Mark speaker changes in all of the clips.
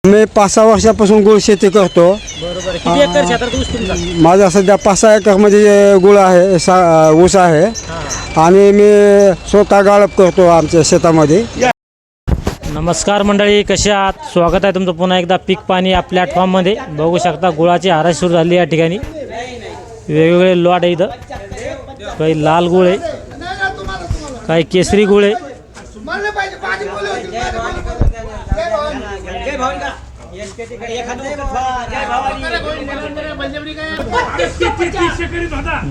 Speaker 1: मी 5-6 वर्षापासून गुळ शेती करतो.
Speaker 2: बरोबर. किती एकर क्षेत्रात ऊस तुमचा?
Speaker 1: माझा सध्या 5-6 एकरमध्ये गुळ आहे, ऊस आहे आणि मी स्वतः गाळप करतो आमच्या शेतामध्ये.
Speaker 2: नमस्कार मंडळी, कसे आहात? स्वागत आहे तुमचं पुन्हा एकदा पीक पाणी या प्लॅटफॉर्ममध्ये. बघू शकता गुळाची हराशी सुरू झाली या ठिकाणी. वेगवेगळे लॉट आहे इथं. काही लाल गुळ आहे, काही केसरी गुळ आहे.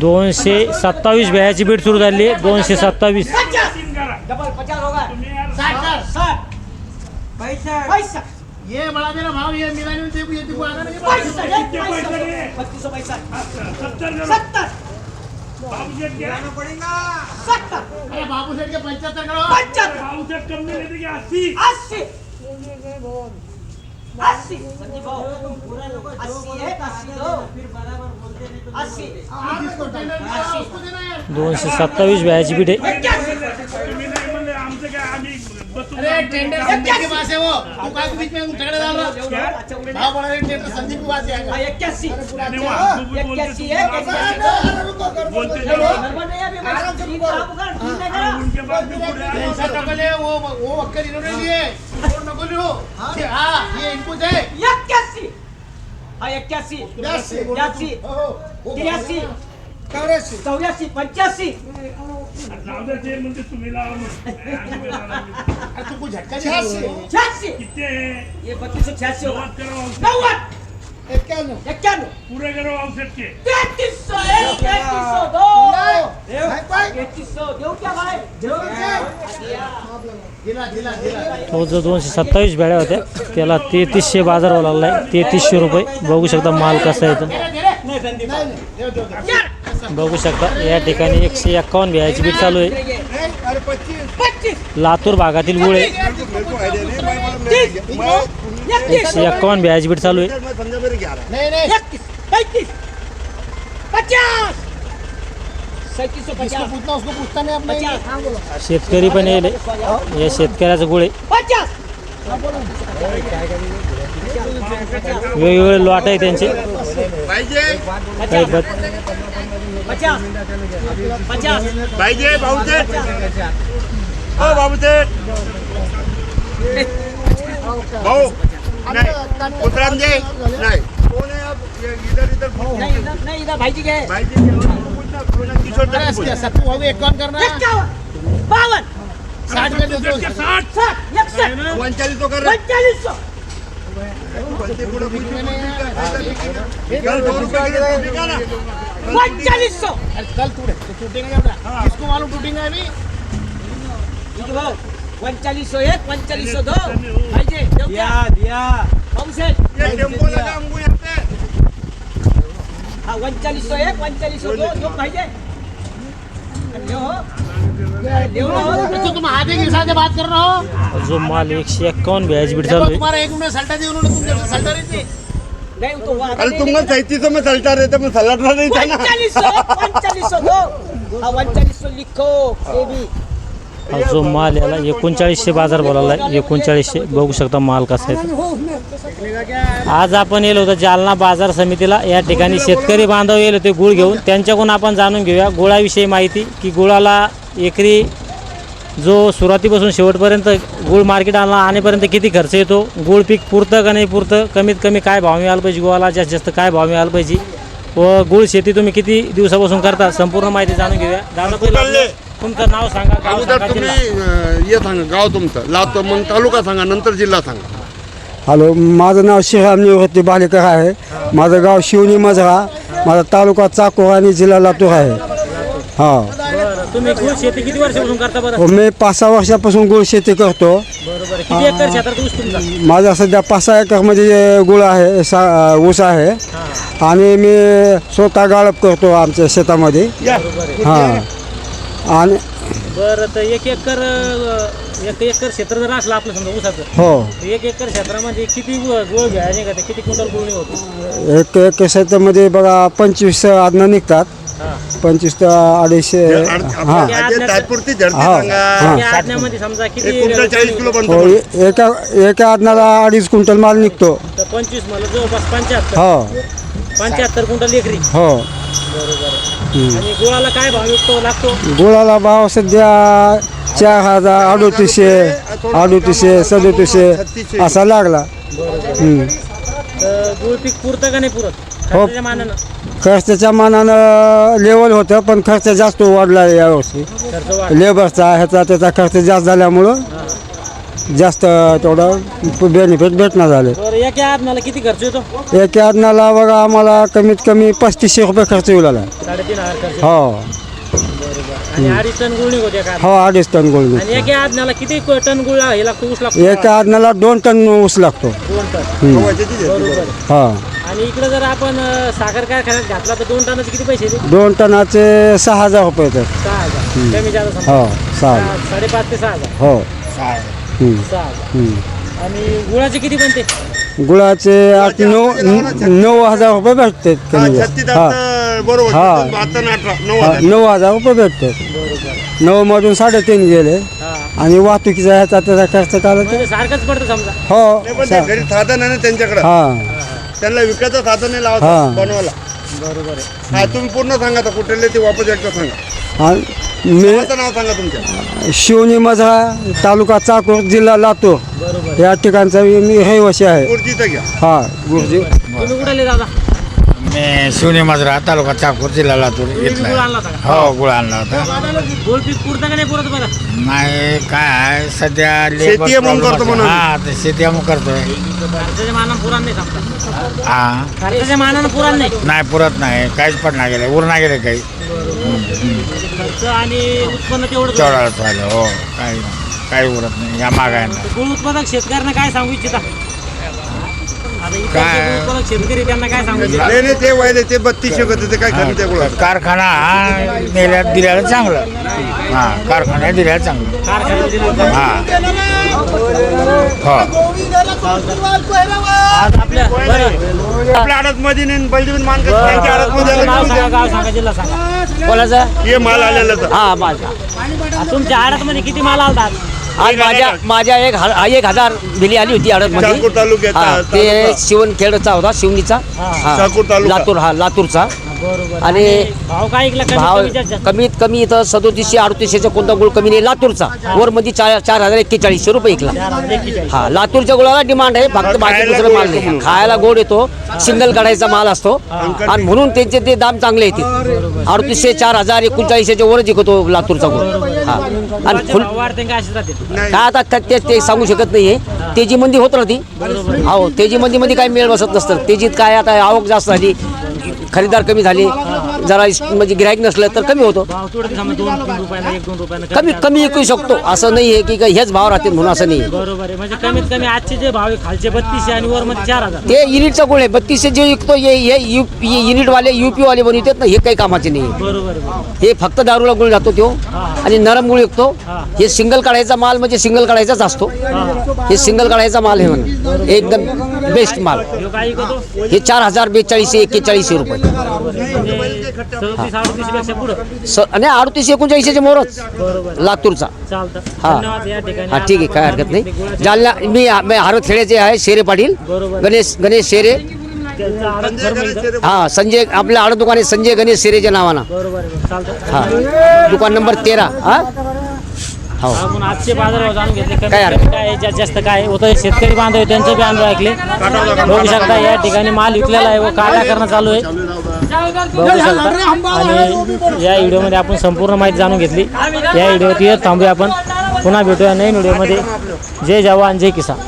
Speaker 2: $227 बियाची बीट सुरू झाली आहे. 227.
Speaker 3: ये बड़ा मेरा भाव ये मेरा नहीं दे ये दिखवा ना ये 2500 पैसा 70 बाबू सेठ क्या देना पड़ेगा 70. अरे बाबू सेठ के 75 करो 75. बाबू सेठ कम नहीं लेते क्या 80 80 संजीव भाव पूरा लोग 80 है 80 दो फिर बराबर बोलते नहीं तो 80 आप इसको टेंडर उसको देना यार.
Speaker 2: 227 बियाची बीट आहे.
Speaker 3: अरे टेंडर संदीप के पास है वो तू काय बीच में झगड़ा डाल रहा है. भाव बढ़ा रहे टेंडर संदीप के पास है 81 81 है बोलते उनके बाद ऐसा टकल है वो वक्कर इन्होंने लिए और नकल हो. हां ये इनपुट है 81 हां 81 82 83 84 85 म्हणजे तुम्ही तू कुछ झटका 86 कितने हैं ये 3286 होगा 90 91 पूरे करो औसत के 3300 3302 3300 देऊ क्या भाई दिला
Speaker 2: तो जो 227 बेड्या होत्या त्याला 3300 बाजार लागला आहे. 3300 रुपये. बघू शकता माल कसा आहे इथं. बघू शकता या ठिकाणी 151 बियाची बीट चालू आहे. लातूर भागातील गुळ आहे. 151 बियाची बीट चालू आहे. शेतकरी पण येईल. या शेतकऱ्याचं गुळ आहे. वेगवेगळे लॉट आहे त्यांचे.
Speaker 3: पाहिजे बाबूसेठ ओ बाबूसेठ भाऊ नहीं उतराम दे नहीं कौन है आप इधर
Speaker 2: नाही इधर भाईजी घे.
Speaker 3: किशोर सत्तू भाऊ एक कौन करना
Speaker 2: 52
Speaker 3: 60 में दे दो 60 41 तो कर रहे
Speaker 2: 4500 4500
Speaker 3: कल टूटेगा इसको मालूम टूटेगा अभी
Speaker 2: 4500 एक 4500 दो भाईजी दिया हमसे
Speaker 3: ये टेम्पो लगा हमको यहाँ पे.
Speaker 2: हाँ 4500 एक 4500 दो भाईजी
Speaker 3: तो तुम आधे के हिसाब से बात कर रहे हो.
Speaker 2: जो माल 151 बियाची बीट चालू आहे.
Speaker 3: तुम्हारा एक मिनट सल्टा दिया उन्होंने तुम सल्टा रही थी.
Speaker 2: नहीं तो
Speaker 4: अरे तुम 3700 में चलता रहता मैं सलाटा नहीं था ना.
Speaker 2: 4500 दो 4500 लिखो ये भी. जो माल याला 3900 बाजार बोलायला आहे. 3900. बघू शकता माल कसा आहे. आज आपण येलो होतो जालना बाजार समितीला. या ठिकाणी शेतकरी बांधव येले होते गुळ घेऊन. त्यांच्याकडून आपण जाणून घेऊया गुळाविषयी माहिती की गुळाला एकरी जो सुरुवातीपासून शेवटपर्यंत गुळ मार्केटला आणेपर्यंत किती खर्च येतो, गुळ पीक पुरतं का नाही पुरतं, कमीत कमी काय भाव मिळाला पाहिजे गुळाला, जास्तीत जास्त काय भाव मिळाला पाहिजे व गुळ शेती तुम्ही किती दिवसापासून करता संपूर्ण माहिती जाणून घेऊया. दादा पहिलं तुमचं नाव सांगा, गाव सांगा, जिल्हा.
Speaker 4: तुम्ही ये सांगा गाव तुमचं, लातूर मग तालुका सांगा, नंतर जिल्हा सांगा.
Speaker 1: हॅलो, माझं नाव श्रीराम निवृत्ती बालेकर आहे. माझं गाव शिवनी मजरा, माझा तालुका चाकूर आणि जिल्हा लातूर आहे. हां,
Speaker 2: तुम्ही गुळ शेती किती वर्षापासून करता बरं?
Speaker 1: मी 5-6 वर्षापासून गुळ शेती करतो.
Speaker 2: बरोबर. किती एकर क्षेत्रात ऊस तुमचा?
Speaker 1: माझा सध्या 5-6 एकरमध्ये गुळ आहे, ऊस आहे आणि मी स्वतः गाळप करतो आमच्या शेतामध्ये. हां, आणि
Speaker 2: बरं तर एक एकर क्षेत्र जर असलं आपलं समजा ऊसाचं,
Speaker 1: हो,
Speaker 2: 1 एकर क्षेत्रामध्ये किती गुळ घ्यायचे का? किती क्विंटल गुळ होतो?
Speaker 1: 1 एकर क्षेत्रामध्ये बघा 25 आदनं निघतात. 25 ते 250. हां
Speaker 4: तात्पुरती झडती
Speaker 1: हा.
Speaker 4: सांगा
Speaker 1: हा.
Speaker 2: त्या आज्ञामध्ये समजा किती
Speaker 4: एक क्विंटल 40 किलो बनतो
Speaker 1: हो एका आदनाला 2.5 क्विंटल माल निघतो.
Speaker 2: तर 25 मला जवळपास 75
Speaker 1: हो
Speaker 2: 75 क्विंटल एकरी.
Speaker 1: हो.
Speaker 2: आणि गुळाला काय भाव विकतो लागतो?
Speaker 1: गुळाला भाव सध्या 4,000, 3800, 3700 असा लागला.
Speaker 2: तर गुळ पीक पुरतं का नाही पुरत खर्चाच्या मानानं?
Speaker 1: खर्चाच्या मानानं लेवल होतं, पण खर्च जास्त वाढला यावर्षी.
Speaker 2: खर्च वाढ
Speaker 1: लेबरचा त्याचा खर्च जास्त झाल्यामुळं जास्त तेवढं बेनिफिट भेटणार झाले.
Speaker 2: बरं एका आज्ञाला किती खर्च येतो?
Speaker 1: एका आदनाला बघा आम्हाला कमीत कमी 3500 रुपये खर्च येऊ लागला.
Speaker 2: 3,500 खर्च.
Speaker 1: हो
Speaker 2: आणि 2.5 टन गुळ निघतो एका
Speaker 1: हो 2.5 टन गुळ निघतो.
Speaker 2: आणि एका आज्ञाला किती टन गुळ हे लागतो ऊस लागतो?
Speaker 1: एका आदनाला 2 टन ऊस लागतो.
Speaker 2: 2 टन. बरोबर.
Speaker 1: हा
Speaker 2: आणि इकडे जर आपण साखर कारखान्यात घातला तर 2 टनाचे किती पैसे येते?
Speaker 1: 2 टनाचे 6,000 रुपये येतात.
Speaker 2: 6,000 कमी जास्त समजा.
Speaker 1: हो 6,000.
Speaker 2: 5.5 ते 6,000.
Speaker 1: हो
Speaker 2: 6,000. आणि गुळाचे किती बनते?
Speaker 1: गुळाचे 9,000 रुपये भेटतात कमी जास्त. हा
Speaker 4: बरोबर
Speaker 1: हा.
Speaker 4: आता 9
Speaker 1: हा, 9,000 रुपये भेटतात. 9 मधून 3.5 गेले.
Speaker 2: हा
Speaker 1: आणि वाहतुकीचा ह्याचा त्याचा खर्च काढला तर
Speaker 2: म्हणजे सारखंच पडतं समजा.
Speaker 1: हो
Speaker 4: पण ते घरी साधन आहे ना त्यांच्याकडे
Speaker 1: हा
Speaker 4: त्यांना विकायचं साधन नाही लावत
Speaker 1: हा.
Speaker 4: बनवायला.
Speaker 2: बरोबर आहे.
Speaker 4: हा तुम्ही पूर्ण सांगा तर कुठले ते वापस एकदा सांगा.
Speaker 1: आणि मी
Speaker 4: गावाचं नाव सांगा तुमच्या.
Speaker 1: शिवणी मझा तालुका चाकूर जिल्हा लातूर
Speaker 2: बरोबर.
Speaker 1: या ठिकाणचा मी रहिवासी आहे.
Speaker 4: गुरुजीचं घ्या.
Speaker 1: हा गुरुजी.
Speaker 2: तुम्ही कुठले दादा?
Speaker 5: मी शिवनी मजरा तालुका चाकूर जिल्हा लातूर
Speaker 2: तुम्ही
Speaker 5: इथला
Speaker 2: गुळ
Speaker 5: आहे.
Speaker 2: आणला होता का?
Speaker 5: हो गुळ आणला होता.
Speaker 2: गुळ पीक पुरतं का नाही पुरत बरं?
Speaker 5: नाही काय आहे सध्या
Speaker 4: शेती आहे म्हणून करतो म्हणून.
Speaker 5: हा ते शेती म्हणून करतोय.
Speaker 2: खर्चाच्या मानानं पुराण नाही समजा.
Speaker 5: हा
Speaker 2: खर्चाच्या मानानं पुराण नाही.
Speaker 5: नाही पुरत नाही काहीच पडणार गेले उरणार गेले काही
Speaker 2: खर्च आणि उत्पन्न तेवढं.
Speaker 5: तेवढाच झालं हो काही उरत नाही या मागायला.
Speaker 2: गुळ उत्पादक शेतकऱ्यांना काय सांगू इच्छिता? आता इकडचे
Speaker 5: काय?
Speaker 2: गुळ उत्पादक शेतकरी त्यांना काय सांगू इच्छिता?
Speaker 4: नाही नाही ते व्हायले ते 3200 होते ते काय खरं त्या गुळाचं.
Speaker 5: कारखाना हा नेल्यात दिल्याला चांगलं. हा कारखान्यात दिल्याला चांगलं.
Speaker 2: कारखान्यात दिलं होतं.
Speaker 5: हा हो
Speaker 2: आज आपल्या बरं
Speaker 4: आपल्या आडत मध्ये बलदेवीन मान त्यांच्या आडत मध्ये
Speaker 2: नाव सांगा, गाव सांगा, जिल्हा सांगा.
Speaker 6: कोणाचं?
Speaker 4: हे माल आलेला तर
Speaker 6: हा माझा.
Speaker 2: तुमच्या आडतमध्ये किती माल आलता?
Speaker 6: आज माझ्या 1,000 बिली आली होती
Speaker 4: चाकूर
Speaker 6: आडतमध्ये.
Speaker 4: तालुक्यात
Speaker 6: हा ते शिवणखेडचा होता शिवणीचा. हा
Speaker 4: चाकूर तालुका.
Speaker 6: लातूर हा लातूरचा.
Speaker 2: बरोबर.
Speaker 6: आणि
Speaker 2: भाव काय ऐकला?
Speaker 6: भाव
Speaker 2: कमी जास्त?
Speaker 6: कमीत कमी इथं 3700-3800 कोणता गुळ कमी नाही लातूरचा. वर मध्ये 4,41 रुपये ऐकला.
Speaker 2: 41.
Speaker 6: हा लातूरच्या गुळाला डिमांड आहे फक्त बाकी
Speaker 4: खायला
Speaker 6: दुसरं
Speaker 4: गोड
Speaker 6: माल
Speaker 4: येतो
Speaker 6: नाही.
Speaker 4: म्हणून.
Speaker 6: खायला गोड येतो सिंगल काढायचा माल असतो आणि म्हणून त्यांचे ते दाम चांगले येतील. 3800 4,000 3900 वरच विकतो लातूरचा गुळ. हा आणि फुल
Speaker 2: भाव वाढते का अशीच राहते?
Speaker 6: काय आता ते सांगू शकत नाहीये. तेजी मंदी होत राहती. हो तेजी मध्ये काय मेळ बसत नसतं. तेजीत काय आता आवक जास्त झाली खरेदीदार कमी झाले जरा म्हणजे गिराईक नसलं तर कमी होतो.
Speaker 2: भाव थोडं समजा 2-3 रुपयानं 1-2 रुपयानं
Speaker 6: कमी कमी विकू शकतो असं नाही आहे की हेच भाव राहतील म्हणून असं नाही.
Speaker 2: बरोबर आहे. म्हणजे कमीत कमी आजचे जे भाव आहे खालचे 3200 आणि वर मध्ये 4,000.
Speaker 6: ते युनिटचा गुळ आहे 3200 जे विकतो हे युनिटवाले UP वाले बनवतात ना हे काही कामाचे नाही.
Speaker 2: बरोबर आहे, बरोबर.
Speaker 6: हे फक्त दारूला गुळ जातो तो आणि नरम गुळ विकतो. हे सिंगल काढायचा माल म्हणजे सिंगल काढायचाच असतो. हे सिंगल काढायचा माल आहे म्हणून एकदम बेस्ट माल.
Speaker 2: ह्यो काय विकतो?
Speaker 6: हे 4,000 4200 4100 रुपये.
Speaker 2: म्हणजे 37-38 पेक्षा पुढं.
Speaker 6: आणि 38-39 मोरच लातूरचा.
Speaker 2: चालतं.
Speaker 6: हा.
Speaker 2: धन्यवाद. या ठिकाणी
Speaker 6: हा ठीक आहे काय हरकत नाही. जालना मी हरखेड्याचे आहे शेरे पाटील
Speaker 2: बरोबर.
Speaker 6: गणेश शेरे.
Speaker 2: त्यांचं आडत भर मिळतं.
Speaker 6: हा संजय आपल्या आड दुकान आहे संजय गणेश शेरेच्या नावानं.
Speaker 2: बरोबर आहे, चालतं.
Speaker 6: हा दुकान नंबर 13. हा हो
Speaker 2: आपण आजचे बाजारभाव जाणून घेतले. कमी
Speaker 6: काय
Speaker 2: कमी काय आहे, जास्त काय आहे. होतं शेतकरी बांधव आहे, त्यांचे बी अनुभव ऐकले. बघू शकता या ठिकाणी माल विकलेला आहे व काटा करणं चालू आहे. बघू शकता. आणि या व्हिडिओमध्ये आपण संपूर्ण माहिती जाणून घेतली. या व्हिडिओत थांबूया आपण. पुन्हा भेटूया नवीन व्हिडिओमध्ये. जय जवान जय किसान.